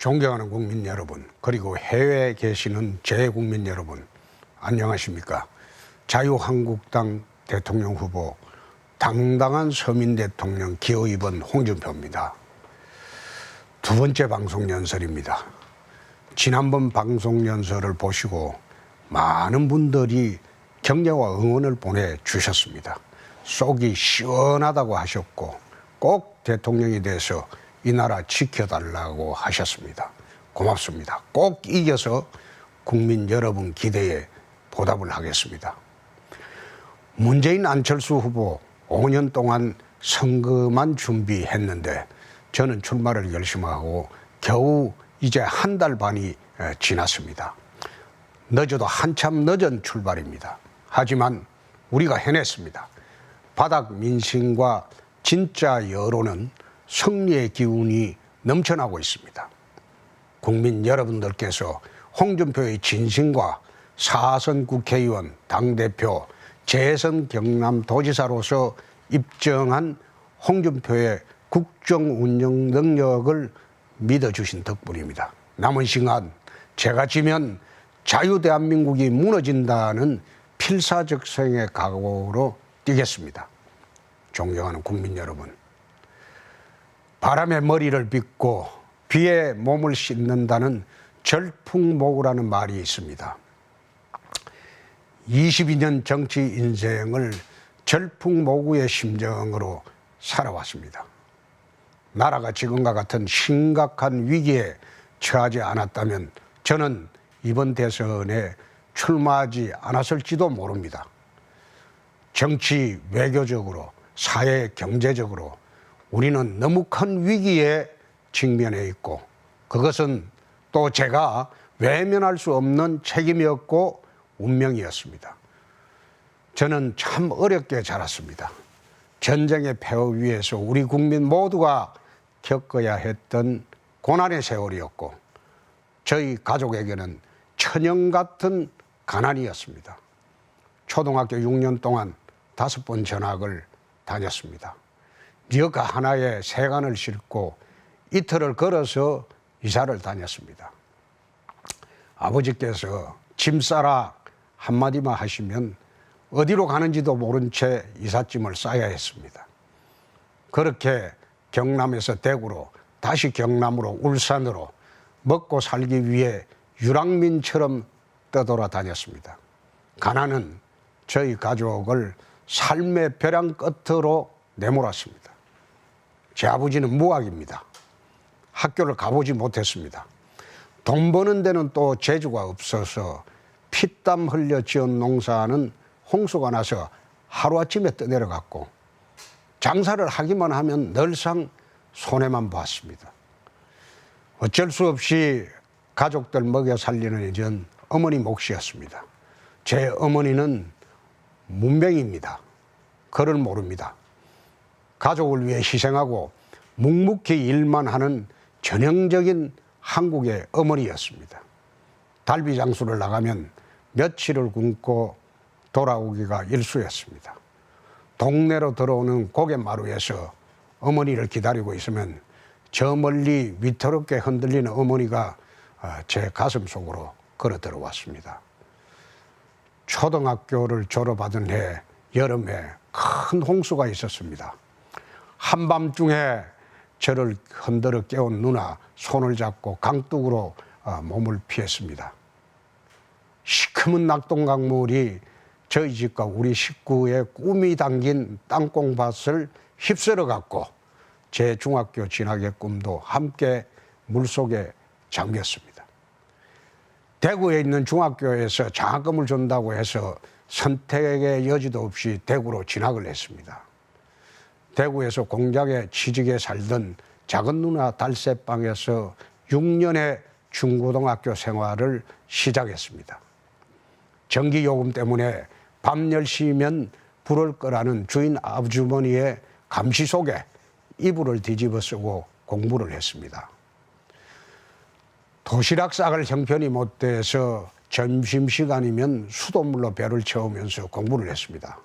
존경하는 국민 여러분, 그리고 해외에 계시는 재국민 여러분, 안녕하십니까? 자유한국당 대통령 후보, 당당한 서민 대통령 기호 2번 홍준표입니다. 두 번째 방송 연설입니다. 지난번 방송 연설을 보시고 많은 분들이 격려와 응원을 보내주셨습니다. 속이 시원하다고 하셨고 꼭 대통령이 돼서 이 나라 지켜달라고 하셨습니다. 고맙습니다. 꼭 이겨서 국민 여러분 기대에 보답을 하겠습니다. 문재인 안철수 후보 5년 동안 선거만 준비했는데 저는 출마를 결심하고 겨우 이제 한 달 반이 지났습니다. 늦어도 한참 늦은 출발입니다. 하지만 우리가 해냈습니다. 바닥 민심과 진짜 여론은 승리의 기운이 넘쳐나고 있습니다. 국민 여러분들께서 홍준표의 진심과 4선 국회의원, 당대표, 재선 경남도지사로서 입증한 홍준표의 국정 운영 능력을 믿어주신 덕분입니다. 남은 시간 제가 지면 자유대한민국이 무너진다는 필사적생의 각오로 뛰겠습니다. 존경하는 국민 여러분, 바람에 머리를 빗고 비에 몸을 씻는다는 절풍모구라는 말이 있습니다. 22년 정치 인생을 절풍모구의 심정으로 살아왔습니다. 나라가 지금과 같은 심각한 위기에 처하지 않았다면 저는 이번 대선에 출마하지 않았을지도 모릅니다. 정치, 외교적으로, 사회, 경제적으로 우리는 너무 큰 위기에 직면해 있고 그것은 또 제가 외면할 수 없는 책임이었고 운명이었습니다. 저는 참 어렵게 자랐습니다. 전쟁의 폐허 위에서 우리 국민 모두가 겪어야 했던 고난의 세월이었고 저희 가족에게는 천연 같은 가난이었습니다. 초등학교 6년 동안 5번 전학을 다녔습니다. 리어카 하나에 세간을 싣고 이틀을 걸어서 이사를 다녔습니다. 아버지께서 짐 싸라 한마디만 하시면 어디로 가는지도 모른 채 이삿짐을 싸야 했습니다. 그렇게 경남에서 대구로, 다시 경남으로, 울산으로 먹고 살기 위해 유랑민처럼 떠돌아 다녔습니다. 가난은 저희 가족을 삶의 벼랑 끝으로 내몰았습니다. 제 아버지는 무학입니다. 학교를 가보지 못했습니다. 돈 버는 데는 또 재주가 없어서 피땀 흘려 지은 농사는 홍수가 나서 하루아침에 떠내려갔고 장사를 하기만 하면 늘상 손해만 보았습니다. 어쩔 수 없이 가족들 먹여 살리는 일은 어머니 몫이었습니다. 제 어머니는 문맹입니다. 글을 모릅니다. 가족을 위해 희생하고 묵묵히 일만 하는 전형적인 한국의 어머니였습니다. 달비 장수를 나가면 며칠을 굶고 돌아오기가 일쑤였습니다. 동네로 들어오는 고갯마루에서 어머니를 기다리고 있으면 저 멀리 위태롭게 흔들리는 어머니가 제 가슴 속으로 걸어 들어왔습니다. 초등학교를 졸업하던 해 여름에 큰 홍수가 있었습니다. 한밤중에 저를 흔들어 깨운 누나 손을 잡고 강둑으로 몸을 피했습니다. 시커먼 낙동강물이 저희 집과 우리 식구의 꿈이 담긴 땅콩밭을 휩쓸어 갔고 제 중학교 진학의 꿈도 함께 물속에 잠겼습니다. 대구에 있는 중학교에서 장학금을 준다고 해서 선택의 여지도 없이 대구로 진학을 했습니다. 대구에서 공장에 취직해 살던 작은 누나 달새방에서 6년의 중고등학교 생활을 시작했습니다. 전기요금 때문에 밤 10시면 불을 끄라는 주인 아주머니의 감시 속에 이불을 뒤집어 쓰고 공부를 했습니다. 도시락 싸갈 형편이 못 돼서 점심시간이면 수돗물로 배를 채우면서 공부를 했습니다.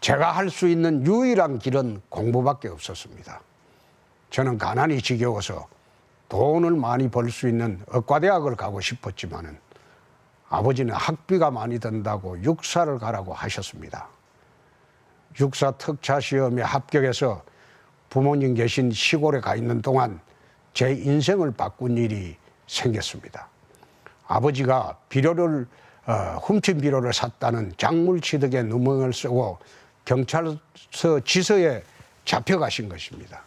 제가 할 수 있는 유일한 길은 공부밖에 없었습니다. 저는 가난이 지겨워서 돈을 많이 벌 수 있는 의과대학을 가고 싶었지만은 아버지는 학비가 많이 든다고 육사를 가라고 하셨습니다. 육사 특차 시험에 합격해서 부모님 계신 시골에 가 있는 동안 제 인생을 바꾼 일이 생겼습니다. 아버지가 훔친 비료를 샀다는 작물 취득에 누명을 쓰고 경찰서 지서에 잡혀가신 것입니다.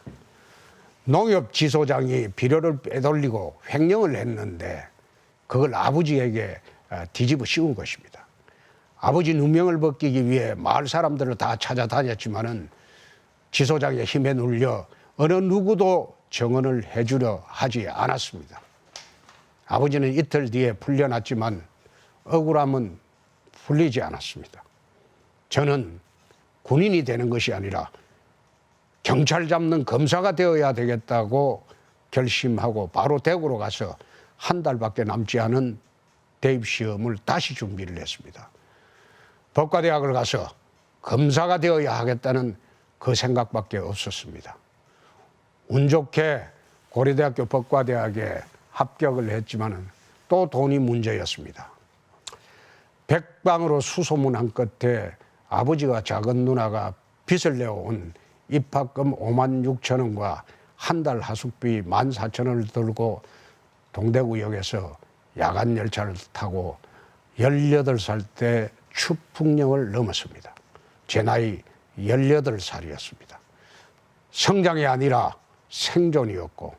농협지소장이 비료를 빼돌리고 횡령을 했는데 그걸 아버지에게 뒤집어 씌운 것입니다. 아버지 누명을 벗기기 위해 마을 사람들을 다 찾아다녔지만은 지소장의 힘에 눌려 어느 누구도 정언을 해주려 하지 않았습니다. 아버지는 이틀 뒤에 풀려났지만 억울함은 풀리지 않았습니다. 저는 군인이 되는 것이 아니라 경찰 잡는 검사가 되어야 되겠다고 결심하고 바로 대구로 가서 한 달밖에 남지 않은 대입시험을 다시 준비를 했습니다. 법과대학을 가서 검사가 되어야 하겠다는 그 생각밖에 없었습니다. 운 좋게 고려대학교 법과대학에 합격을 했지만 또 돈이 문제였습니다. 백방으로 수소문한 끝에 아버지가 작은 누나가 빚을 내어온 입학금 5만 6천 원과 한 달 하숙비 1만 4천 원을 들고 동대구역에서 야간 열차를 타고 18살 때 추풍령을 넘었습니다. 제 나이 18살이었습니다. 성장이 아니라 생존이었고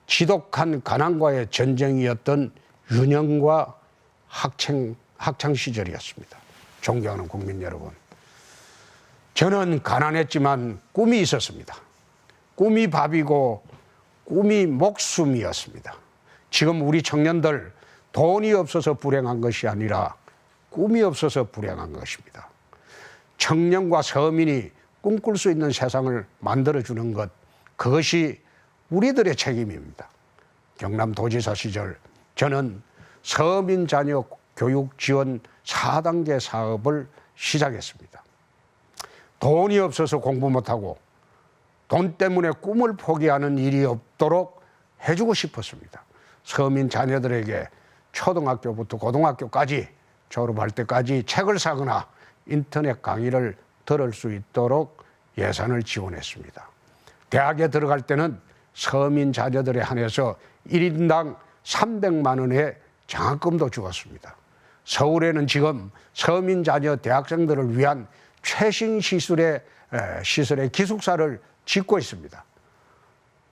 지독한 가난과의 전쟁이었던 유년과 학창 시절이었습니다. 존경하는 국민 여러분, 저는 가난했지만 꿈이 있었습니다. 꿈이 밥이고 꿈이 목숨이었습니다. 지금 우리 청년들 돈이 없어서 불행한 것이 아니라 꿈이 없어서 불행한 것입니다. 청년과 서민이 꿈꿀 수 있는 세상을 만들어주는 것, 그것이 우리들의 책임입니다. 경남도지사 시절 저는 서민 자녀 교육 지원 4단계 사업을 시작했습니다. 돈이 없어서 공부 못하고 돈 때문에 꿈을 포기하는 일이 없도록 해주고 싶었습니다. 서민 자녀들에게 초등학교부터 고등학교까지 졸업할 때까지 책을 사거나 인터넷 강의를 들을 수 있도록 예산을 지원했습니다. 대학에 들어갈 때는 서민 자녀들에 한해서 1인당 300만 원의 장학금도 주었습니다. 서울에는 지금 서민 자녀 대학생들을 위한 최신 시설의 기숙사를 짓고 있습니다.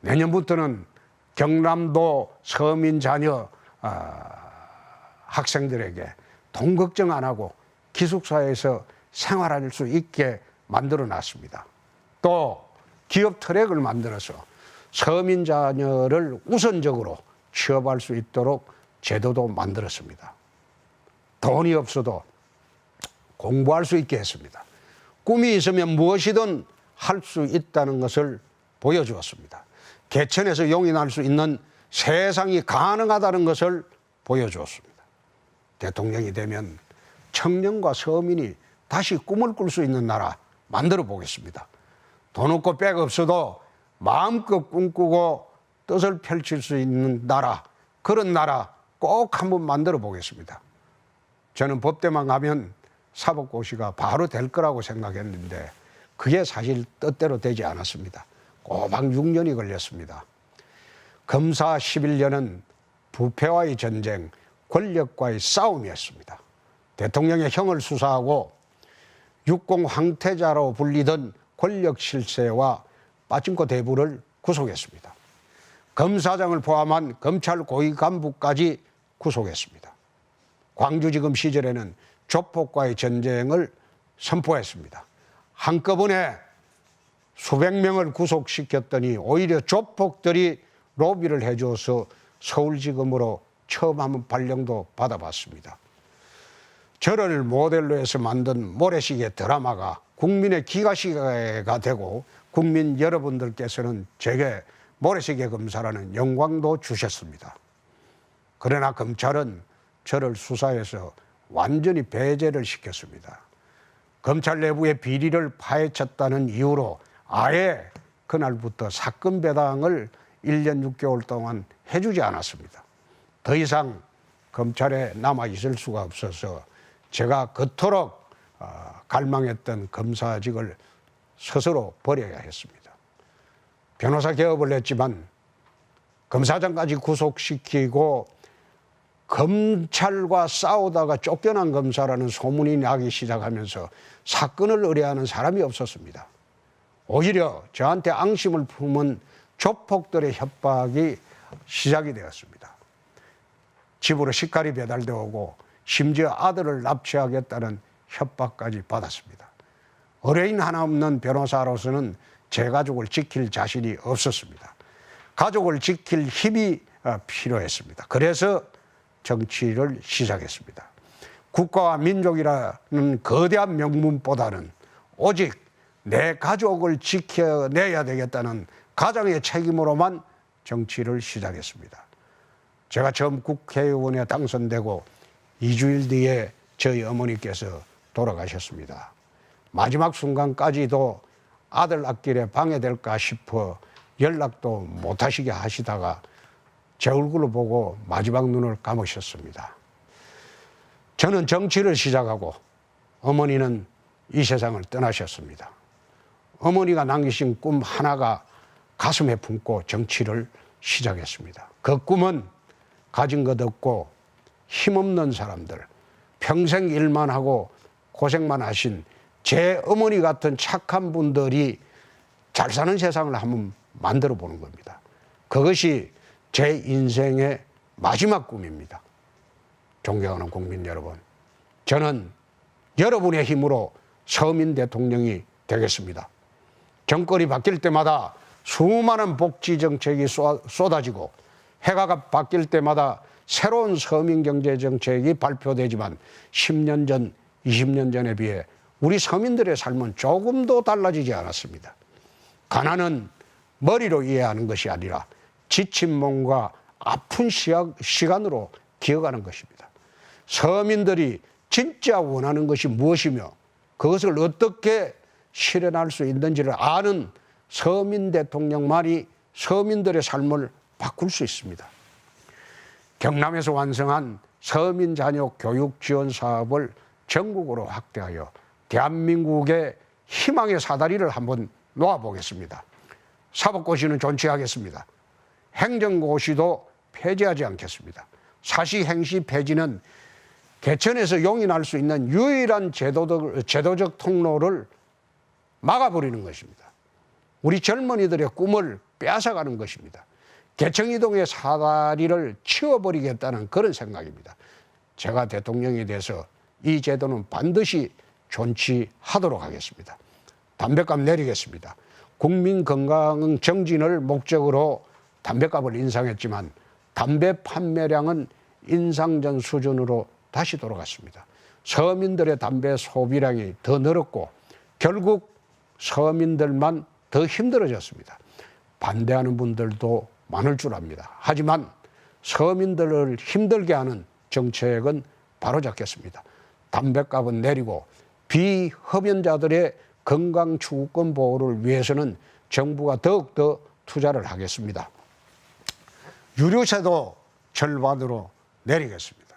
내년부터는 경남도 서민 자녀 학생들에게 돈 걱정 안 하고 기숙사에서 생활할 수 있게 만들어 놨습니다. 또 기업 트랙을 만들어서 서민 자녀를 우선적으로 취업할 수 있도록 제도도 만들었습니다. 돈이 없어도 공부할 수 있게 했습니다. 꿈이 있으면 무엇이든 할 수 있다는 것을 보여주었습니다. 개천에서 용이 날 수 있는 세상이 가능하다는 것을 보여주었습니다. 대통령이 되면 청년과 서민이 다시 꿈을 꿀 수 있는 나라 만들어 보겠습니다. 돈 없고 백 없어도 마음껏 꿈꾸고 뜻을 펼칠 수 있는 나라, 그런 나라 꼭 한번 만들어 보겠습니다. 저는 법대만 가면 사법고시가 바로 될 거라고 생각했는데 그게 사실 뜻대로 되지 않았습니다. 꼬박 6년이 걸렸습니다. 검사 11년은 부패와의 전쟁, 권력과의 싸움이었습니다. 대통령의 형을 수사하고 육공 황태자로 불리던 권력 실세와 빠진코 대부를 구속했습니다. 검사장을 포함한 검찰 고위 간부까지 구속했습니다. 광주지검 시절에는 조폭과의 전쟁을 선포했습니다. 한꺼번에 수백 명을 구속시켰더니 오히려 조폭들이 로비를 해줘서 서울지검으로 처음 한번 발령도 받아봤습니다. 저를 모델로 해서 만든 모래시계 드라마가 국민의 기가시계가 되고 국민 여러분들께서는 제게 모래시계 검사라는 영광도 주셨습니다. 그러나 검찰은 저를 수사해서 완전히 배제를 시켰습니다. 검찰 내부의 비리를 파헤쳤다는 이유로 아예 그날부터 사건 배당을 1년 6개월 동안 해주지 않았습니다. 더 이상 검찰에 남아있을 수가 없어서 제가 그토록 갈망했던 검사직을 스스로 버려야 했습니다. 변호사 개업을 했지만 검사장까지 구속시키고 검찰과 싸우다가 쫓겨난 검사라는 소문이 나기 시작하면서 사건을 의뢰하는 사람이 없었습니다. 오히려 저한테 앙심을 품은 조폭들의 협박이 시작이 되었습니다. 집으로 식칼이 배달되어 오고 심지어 아들을 납치하겠다는 협박까지 받았습니다. 의뢰인 하나 없는 변호사로서는 제 가족을 지킬 자신이 없었습니다. 가족을 지킬 힘이 필요했습니다. 그래서 정치를 시작했습니다. 국가와 민족이라는 거대한 명분보다는 오직 내 가족을 지켜내야 되겠다는 가장의 책임으로만 정치를 시작했습니다. 제가 처음 국회의원에 당선되고 2주일 뒤에 저희 어머니께서 돌아가셨습니다. 마지막 순간까지도 아들 앞길에 방해될까 싶어 연락도 못하시게 하시다가 제 얼굴을 보고 마지막 눈을 감으셨습니다. 저는 정치를 시작하고 어머니는 이 세상을 떠나셨습니다. 어머니가 남기신 꿈 하나가 가슴에 품고 정치를 시작했습니다. 그 꿈은 가진 것 없고 힘없는 사람들, 평생 일만 하고 고생만 하신 제 어머니 같은 착한 분들이 잘 사는 세상을 한번 만들어 보는 겁니다. 그것이 제 인생의 마지막 꿈입니다. 존경하는 국민 여러분, 저는 여러분의 힘으로 서민 대통령이 되겠습니다. 정권이 바뀔 때마다 수많은 복지 정책이 쏟아지고 해가 바뀔 때마다 새로운 서민 경제 정책이 발표되지만 10년 전, 20년 전에 비해 우리 서민들의 삶은 조금도 달라지지 않았습니다. 가난은 머리로 이해하는 것이 아니라 지친 몸과 아픈 시간으로 기억하는 것입니다. 서민들이 진짜 원하는 것이 무엇이며 그것을 어떻게 실현할 수 있는지를 아는 서민 대통령만이 서민들의 삶을 바꿀 수 있습니다. 경남에서 완성한 서민 자녀 교육 지원 사업을 전국으로 확대하여 대한민국의 희망의 사다리를 한번 놓아보겠습니다. 사법고시는 존치하겠습니다. 행정고시도 폐지하지 않겠습니다. 사시행시 폐지는 개천에서 용인할 수 있는 유일한 제도적 통로를 막아버리는 것입니다. 우리 젊은이들의 꿈을 빼앗아가는 것입니다. 개천이동의 사다리를 치워버리겠다는 그런 생각입니다. 제가 대통령이 돼서 이 제도는 반드시 존치하도록 하겠습니다. 담뱃값 내리겠습니다. 국민 건강 정진을 목적으로 담뱃값을 인상했지만 담배 판매량은 인상 전 수준으로 다시 돌아갔습니다. 서민들의 담배 소비량이 더 늘었고 결국 서민들만 더 힘들어졌습니다. 반대하는 분들도 많을 줄 압니다. 하지만 서민들을 힘들게 하는 정책은 바로잡겠습니다. 담뱃값은 내리고 비흡연자들의 건강추구권 보호를 위해서는 정부가 더욱더 투자를 하겠습니다. 유류세도 절반으로 내리겠습니다.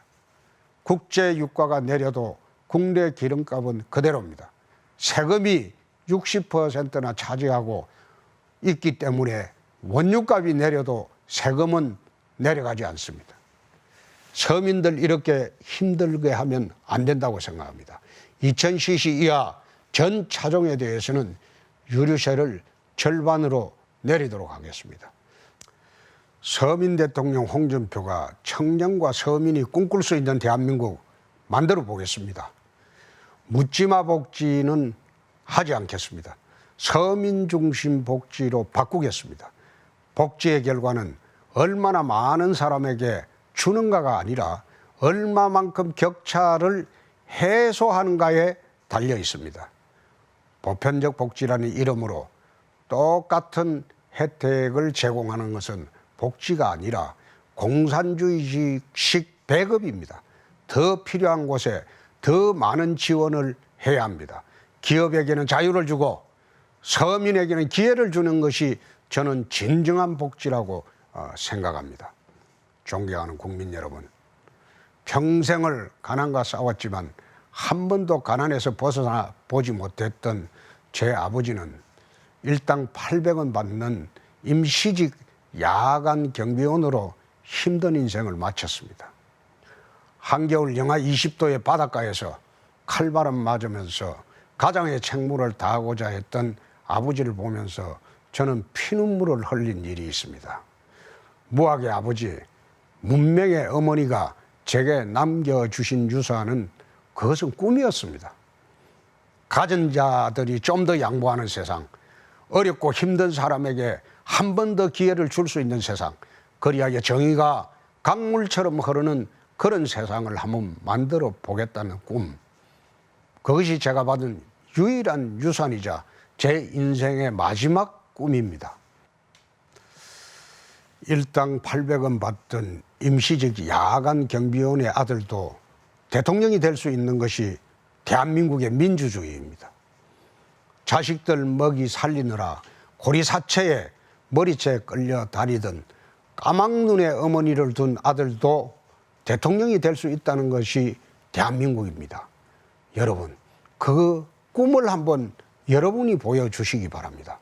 국제 유가가 내려도 국내 기름값은 그대로입니다. 세금이 60%나 차지하고 있기 때문에 원유값이 내려도 세금은 내려가지 않습니다. 서민들 이렇게 힘들게 하면 안 된다고 생각합니다. 2000cc 이하 전 차종에 대해서는 유류세를 절반으로 내리도록 하겠습니다. 서민 대통령 홍준표가 청년과 서민이 꿈꿀 수 있는 대한민국 만들어 보겠습니다. 묻지마 복지는 하지 않겠습니다. 서민 중심 복지로 바꾸겠습니다. 복지의 결과는 얼마나 많은 사람에게 주는가가 아니라 얼마만큼 격차를 해소하는가에 달려 있습니다. 보편적 복지라는 이름으로 똑같은 혜택을 제공하는 것은 복지가 아니라 공산주의식 배급입니다. 더 필요한 곳에 더 많은 지원을 해야 합니다. 기업에게는 자유를 주고 서민에게는 기회를 주는 것이 저는 진정한 복지라고 생각합니다. 존경하는 국민 여러분, 평생을 가난과 싸웠지만 한 번도 가난에서 벗어나 보지 못했던 제 아버지는 일당 800원 받는 임시직 야간 경비원으로 힘든 인생을 마쳤습니다. 한겨울 영하 20도의 바닷가에서 칼바람 맞으면서 가장의 책무를 다하고자 했던 아버지를 보면서 저는 피눈물을 흘린 일이 있습니다. 무학의 아버지, 문명의 어머니가 제게 남겨주신 유산은 그것은 꿈이었습니다. 가진 자들이 좀 더 양보하는 세상, 어렵고 힘든 사람에게 한 번 더 기회를 줄 수 있는 세상, 그리하여 정의가 강물처럼 흐르는 그런 세상을 한번 만들어 보겠다는 꿈, 그것이 제가 받은 유일한 유산이자 제 인생의 마지막 꿈입니다. 일당 800원 받던 임시직 야간 경비원의 아들도 대통령이 될 수 있는 것이 대한민국의 민주주의입니다. 자식들 먹이 살리느라 고리사체에 머리채 끌려 다니던 까막눈의 어머니를 둔 아들도 대통령이 될 수 있다는 것이 대한민국입니다. 여러분, 그 꿈을 한번 여러분이 보여주시기 바랍니다.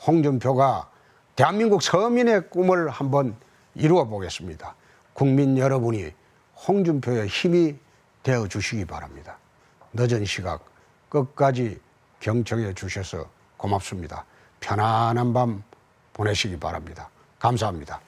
홍준표가 대한민국 서민의 꿈을 한번 이루어 보겠습니다. 국민 여러분이 홍준표의 힘이 되어 주시기 바랍니다. 늦은 시각 끝까지 경청해 주셔서 고맙습니다. 편안한 밤 보내시기 바랍니다. 감사합니다.